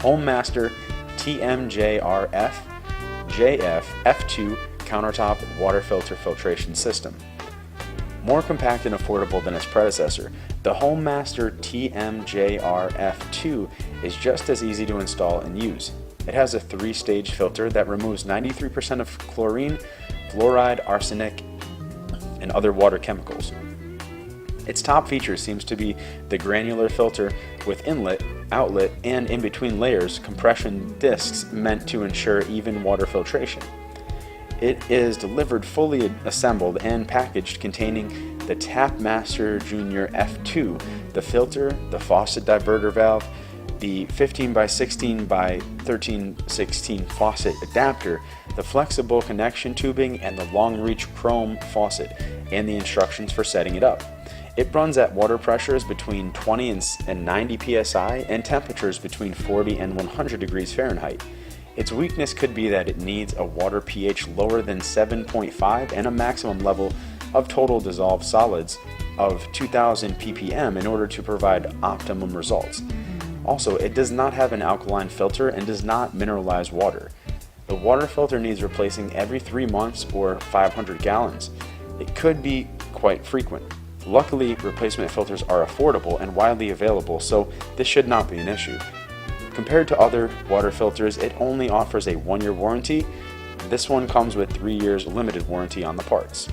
Home Master TMJRF2 countertop water filter filtration system. More compact and affordable than its predecessor, the Home Master TMJRF2 is just as easy to install and use. It has a 3-stage filter that removes 93% of chlorine, fluoride, arsenic, and other water chemicals. Its top feature seems to be the granular filter with inlet, outlet, and in between layers compression discs meant to ensure even water filtration. It is delivered fully assembled and packaged containing the Tap Master Junior F2, the filter, the faucet diverter valve, the 15x16x1316 faucet adapter, the flexible connection tubing, and the long reach chrome faucet, and the instructions for setting it up. It runs at water pressures between 20 and 90 psi and temperatures between 40 and 100 degrees Fahrenheit. Its weakness could be that it needs a water pH lower than 7.5 and a maximum level of total dissolved solids of 2000 ppm in order to provide optimum results. Also, it does not have an alkaline filter and does not mineralize water. The water filter needs replacing every 3 months or 500 gallons. It could be quite frequent. Luckily, replacement filters are affordable and widely available, so this should not be an issue. Compared to other water filters, it only offers a 1-year warranty. This one comes with 3 years limited warranty on the parts.